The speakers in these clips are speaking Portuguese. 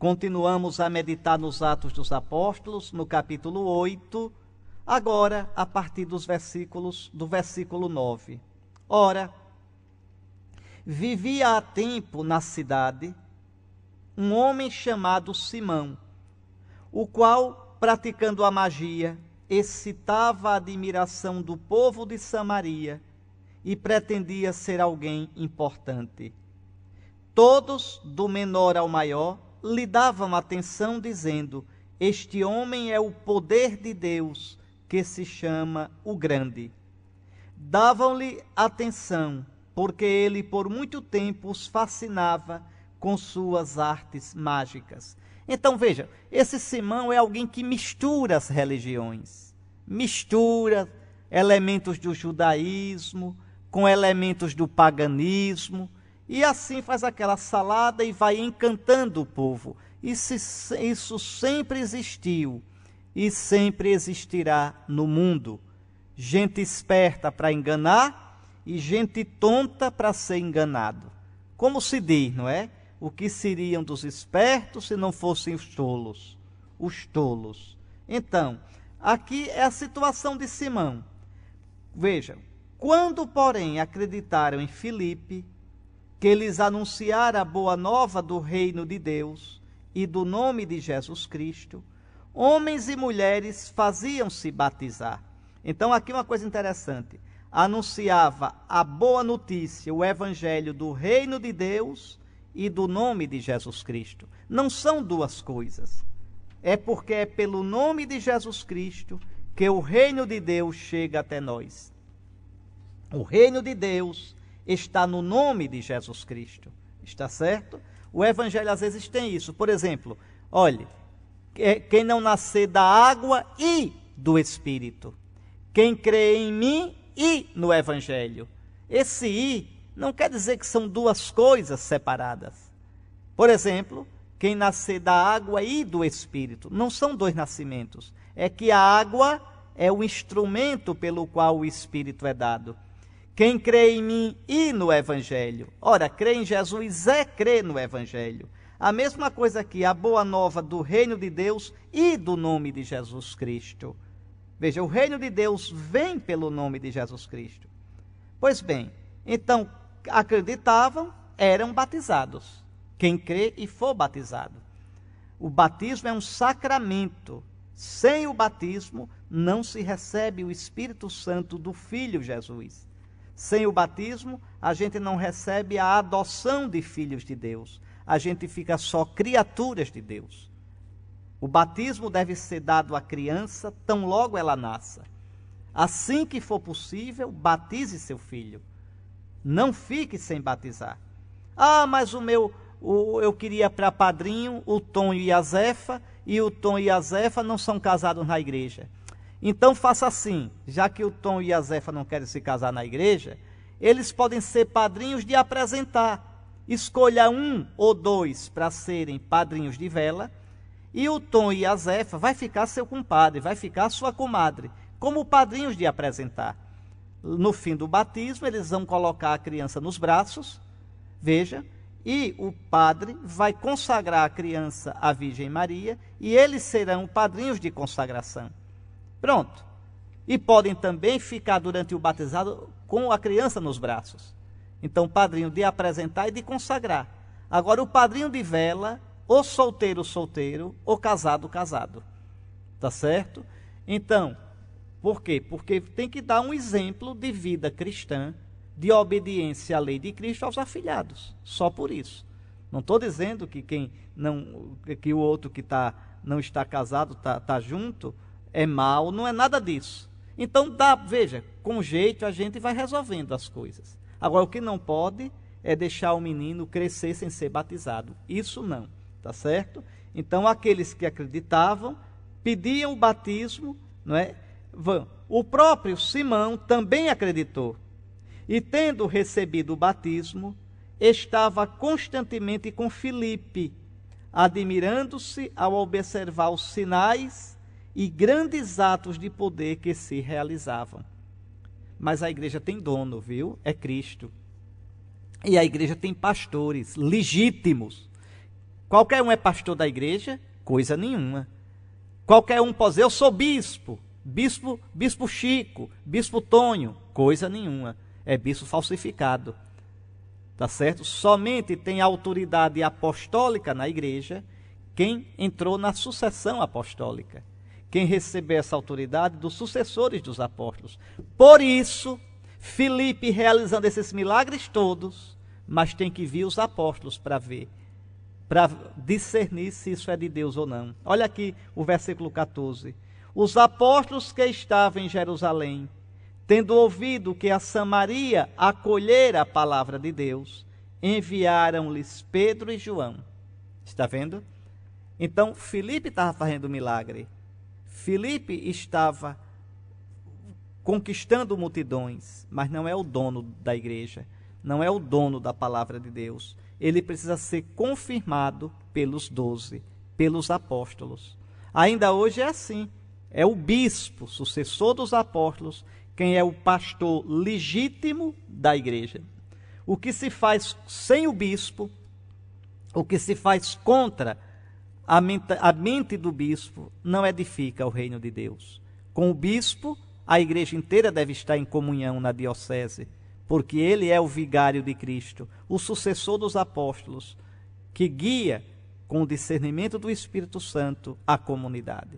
Continuamos a meditar nos Atos dos Apóstolos, no capítulo 8, agora a partir do versículo 9. Ora, vivia há tempo na cidade um homem chamado Simão, o qual, praticando a magia, excitava a admiração do povo de Samaria e pretendia ser alguém importante. Todos, do menor ao maior, lhe davam atenção, dizendo: este homem é o poder de Deus, que se chama o Grande. Davam-lhe atenção, porque ele por muito tempo os fascinava com suas artes mágicas. Então veja, esse Simão é alguém que mistura as religiões, mistura elementos do judaísmo com elementos do paganismo, e assim faz aquela salada e vai encantando o povo. Isso sempre existiu e sempre existirá no mundo. Gente esperta para enganar e gente tonta para ser enganado. Como se diz, não é? O que seriam dos espertos se não fossem os tolos? Os tolos. Então, aqui é a situação de Simão. Vejam, quando, porém, acreditaram em Filipe, que lhes anunciara a boa nova do reino de Deus e do nome de Jesus Cristo, homens e mulheres faziam-se batizar. Então, aqui uma coisa interessante. Anunciava a boa notícia, o evangelho do reino de Deus e do nome de Jesus Cristo. Não são duas coisas. É porque é pelo nome de Jesus Cristo que o reino de Deus chega até nós. O reino de Deus está no nome de Jesus Cristo. Está certo? O evangelho às vezes tem isso. Por exemplo, olhe, quem não nascer da água e do Espírito, quem crê em mim e no evangelho. Esse "e" não quer dizer que são duas coisas separadas. Por exemplo, quem nascer da água e do Espírito, não são dois nascimentos. É que a água é o instrumento pelo qual o Espírito é dado. Quem crê em mim e no evangelho. Ora, crer em Jesus é crer no evangelho. A mesma coisa aqui, a boa nova do reino de Deus e do nome de Jesus Cristo. Veja, o reino de Deus vem pelo nome de Jesus Cristo. Pois bem, então, acreditavam, eram batizados. Quem crê e for batizado. O batismo é um sacramento. Sem o batismo, não se recebe o Espírito Santo do Filho Jesus. Sem o batismo, a gente não recebe a adoção de filhos de Deus. A gente fica só criaturas de Deus. O batismo deve ser dado à criança tão logo ela nasça. Assim que for possível, batize seu filho. Não fique sem batizar. Ah, mas eu queria para padrinho o Tom e a Zefa, e o Tom e a Zefa não são casados na igreja. Então faça assim, já que o Tom e a Zefa não querem se casar na igreja, eles podem ser padrinhos de apresentar. Escolha um ou dois para serem padrinhos de vela, e o Tom e a Zefa vai ficar seu compadre, vai ficar sua comadre, como padrinhos de apresentar. No fim do batismo, eles vão colocar a criança nos braços, veja, e o padre vai consagrar a criança à Virgem Maria, e eles serão padrinhos de consagração. Pronto. E podem também ficar durante o batizado com a criança nos braços. Então, padrinho de apresentar e de consagrar. Agora, o padrinho de vela, ou solteiro, ou casado. Tá certo? Então, por quê? Porque tem que dar um exemplo de vida cristã, de obediência à lei de Cristo aos afilhados. Só por isso. Não estou dizendo que que o outro que não está casado, está junto, é mal, não é nada disso. Então, veja, com jeito a gente vai resolvendo as coisas. Agora, o que não pode é deixar o menino crescer sem ser batizado. Isso não, tá certo? Então, aqueles que acreditavam, pediam o batismo, não é? O próprio Simão também acreditou. E, tendo recebido o batismo, estava constantemente com Filipe, admirando-se ao observar os sinais e grandes atos de poder que se realizavam. Mas a igreja tem dono, viu? É Cristo. E a igreja tem pastores legítimos. Qualquer um é pastor da igreja? Coisa nenhuma. Qualquer um pode dizer, eu sou bispo, bispo Chico, bispo Tonho? Coisa nenhuma. É bispo falsificado. Tá certo? Somente tem autoridade apostólica na igreja quem entrou na sucessão apostólica. Quem recebeu essa autoridade dos sucessores dos apóstolos. Por isso, Filipe realizando esses milagres todos, mas tem que vir os apóstolos para ver, para discernir se isso é de Deus ou não. Olha aqui o versículo 14. Os apóstolos que estavam em Jerusalém, tendo ouvido que a Samaria acolhera a palavra de Deus, enviaram-lhes Pedro e João. Está vendo? Então, Filipe estava fazendo milagre. Filipe estava conquistando multidões, mas não é o dono da igreja, não é o dono da palavra de Deus. Ele precisa ser confirmado pelos 12, pelos apóstolos. Ainda hoje é assim. É o bispo, sucessor dos apóstolos, quem é o pastor legítimo da igreja. O que se faz sem o bispo, o que se faz contra a mente do bispo, não edifica o reino de Deus. Com o bispo, a igreja inteira deve estar em comunhão na diocese, porque ele é o vigário de Cristo, o sucessor dos apóstolos, que guia com o discernimento do Espírito Santo a comunidade.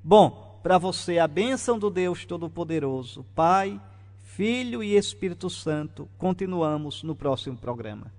Bom, para você a bênção do Deus Todo-Poderoso, Pai, Filho e Espírito Santo. Continuamos no próximo programa.